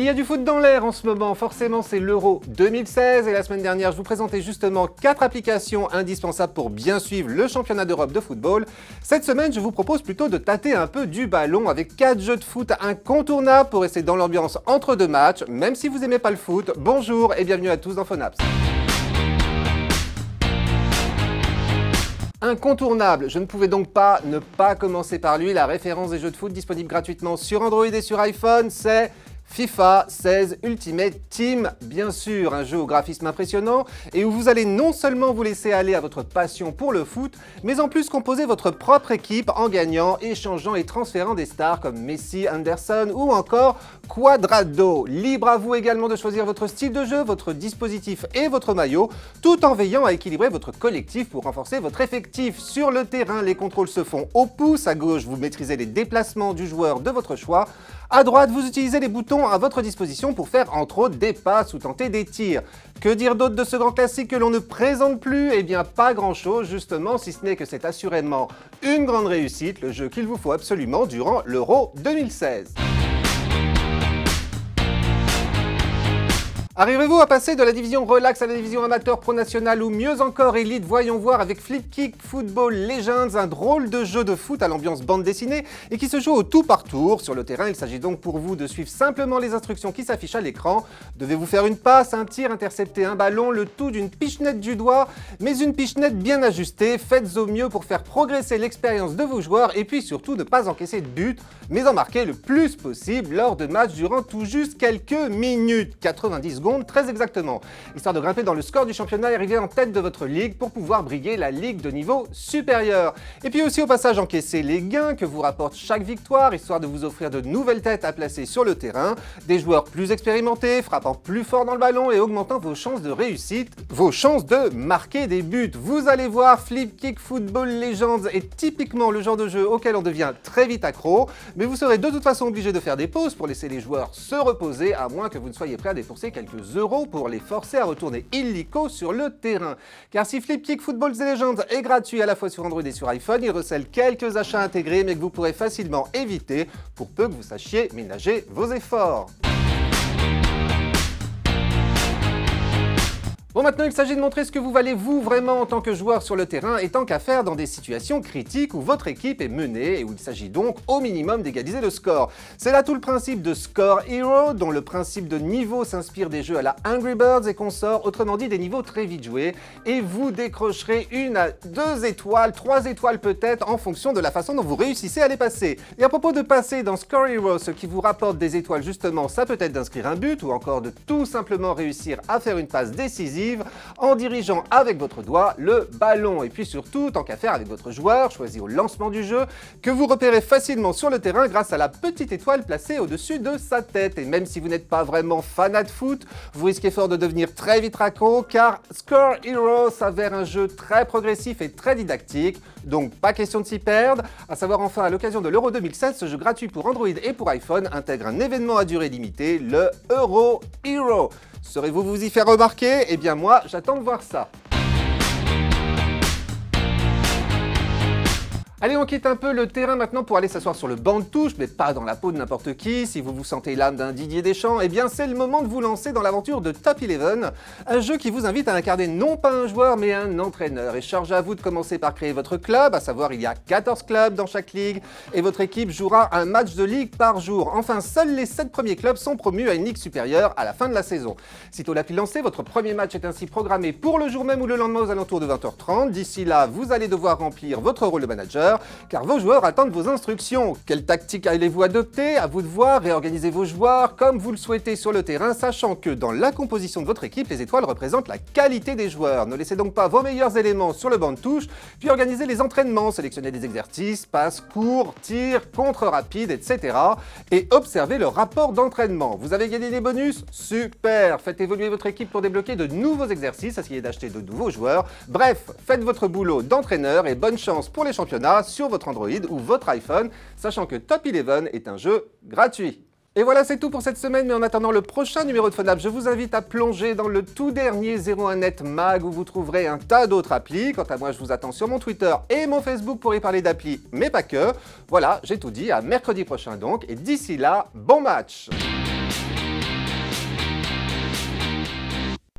Il y a du foot dans l'air en ce moment, forcément c'est l'Euro 2016 et la semaine dernière je vous présentais justement 4 applications indispensables pour bien suivre le championnat d'Europe de football. Cette semaine je vous propose plutôt de tâter un peu du ballon avec 4 jeux de foot incontournables pour rester dans l'ambiance entre deux matchs, même si vous n'aimez pas le foot. Bonjour et bienvenue à tous dans Phonaps. Incontournable, je ne pouvais donc pas ne pas commencer par lui. La référence des jeux de foot disponible gratuitement sur Android et sur iPhone, c'est FIFA 16 Ultimate Team, bien sûr, un jeu au graphisme impressionnant et où vous allez non seulement vous laisser aller à votre passion pour le foot, mais en plus composer votre propre équipe en gagnant, échangeant et transférant des stars comme Messi, Anderson ou encore Quadrado. Libre à vous également de choisir votre style de jeu, votre dispositif et votre maillot, tout en veillant à équilibrer votre collectif pour renforcer votre effectif. Sur le terrain, les contrôles se font au pouce, à gauche vous maîtrisez les déplacements du joueur de votre choix, à droite vous utilisez les boutons à votre disposition pour faire entre autres des passes ou tenter des tirs. Que dire d'autre de ce grand classique que l'on ne présente plus? Eh bien pas grand chose justement, si ce n'est que c'est assurément une grande réussite, le jeu qu'il vous faut absolument durant l'Euro 2016. Arriverez-vous à passer de la division relax à la division amateur pro nationale ou mieux encore élite? Voyons voir avec Flipkick Football Legends, un drôle de jeu de foot à l'ambiance bande dessinée et qui se joue au tour par tour. Sur le terrain, il s'agit donc pour vous de suivre simplement les instructions qui s'affichent à l'écran. Devez-vous faire une passe, un tir, intercepter un ballon, le tout d'une pichenette du doigt, mais une pichenette bien ajustée. Faites au mieux pour faire progresser l'expérience de vos joueurs et puis surtout ne pas encaisser de but, mais en marquer le plus possible lors de matchs durant tout juste quelques minutes, 90 secondes très exactement, histoire de grimper dans le score du championnat et arriver en tête de votre ligue pour pouvoir briguer la ligue de niveau supérieur. Et puis aussi au passage encaisser les gains que vous rapporte chaque victoire, histoire de vous offrir de nouvelles têtes à placer sur le terrain, des joueurs plus expérimentés, frappant plus fort dans le ballon et augmentant vos chances de réussite, vos chances de marquer des buts. Vous allez voir, Flipkick Football Legends est typiquement le genre de jeu auquel on devient très vite accro, mais vous serez de toute façon obligé de faire des pauses pour laisser les joueurs se reposer, à moins que vous ne soyez prêt à dépenser quelques euros pour les forcer à retourner illico sur le terrain. Car si Flipkick Football Legends est gratuit à la fois sur Android et sur iPhone, il recèle quelques achats intégrés mais que vous pourrez facilement éviter pour peu que vous sachiez ménager vos efforts. Bon, maintenant il s'agit de montrer ce que vous valez vous vraiment en tant que joueur sur le terrain et tant qu'à faire dans des situations critiques où votre équipe est menée et où il s'agit donc au minimum d'égaliser le score. C'est là tout le principe de Score Hero, dont le principe de niveau s'inspire des jeux à la Angry Birds et consorts, autrement dit des niveaux très vite joués, et vous décrocherez 1 à 2 étoiles, 3 étoiles peut-être en fonction de la façon dont vous réussissez à les passer. Et à propos de passer dans Score Hero, ce qui vous rapporte des étoiles justement, ça peut être d'inscrire un but ou encore de tout simplement réussir à faire une passe décisive en dirigeant avec votre doigt le ballon. Et puis surtout, tant qu'à faire avec votre joueur, choisi au lancement du jeu, que vous repérez facilement sur le terrain grâce à la petite étoile placée au-dessus de sa tête. Et même si vous n'êtes pas vraiment fanat de foot, vous risquez fort de devenir très vite accro car Score Hero s'avère un jeu très progressif et très didactique, donc pas question de s'y perdre. À savoir enfin, à l'occasion de l'Euro 2016, ce jeu gratuit pour Android et pour iPhone intègre un événement à durée limitée, le Euro Hero. Saurez-vous vous y faire remarquer? Eh bien moi, j'attends de voir ça. Allez, on quitte un peu le terrain maintenant pour aller s'asseoir sur le banc de touche, mais pas dans la peau de n'importe qui. Si vous vous sentez l'âme d'un Didier Deschamps, eh bien c'est le moment de vous lancer dans l'aventure de Top 11, un jeu qui vous invite à incarner non pas un joueur mais un entraîneur. Et charge à vous de commencer par créer votre club, à savoir il y a 14 clubs dans chaque ligue, et votre équipe jouera un match de ligue par jour. Enfin, seuls les 7 premiers clubs sont promus à une ligue supérieure à la fin de la saison. Sitôt l'appli lancée, votre premier match est ainsi programmé pour le jour même ou le lendemain aux alentours de 20h30. D'ici là, vous allez devoir remplir votre rôle de manager, car vos joueurs attendent vos instructions. Quelle tactique allez-vous adopter? À vous de voir, réorganisez vos joueurs comme vous le souhaitez sur le terrain, sachant que dans la composition de votre équipe, les étoiles représentent la qualité des joueurs. Ne laissez donc pas vos meilleurs éléments sur le banc de touche, puis organisez les entraînements, sélectionnez des exercices, passes, courts, tirs, contre rapides, etc. et observez le rapport d'entraînement. Vous avez gagné des bonus? Super! Faites évoluer votre équipe pour débloquer de nouveaux exercices, essayez d'acheter de nouveaux joueurs. Bref, faites votre boulot d'entraîneur et bonne chance pour les championnats sur votre Android ou votre iPhone, sachant que Top 11 est un jeu gratuit. Et voilà, c'est tout pour cette semaine, mais en attendant le prochain numéro de Phonaps, je vous invite à plonger dans le tout dernier 01net Mag où vous trouverez un tas d'autres applis. Quant à moi, je vous attends sur mon Twitter et mon Facebook pour y parler d'applis, mais pas que. Voilà, j'ai tout dit, à mercredi prochain donc, et d'ici là, bon match!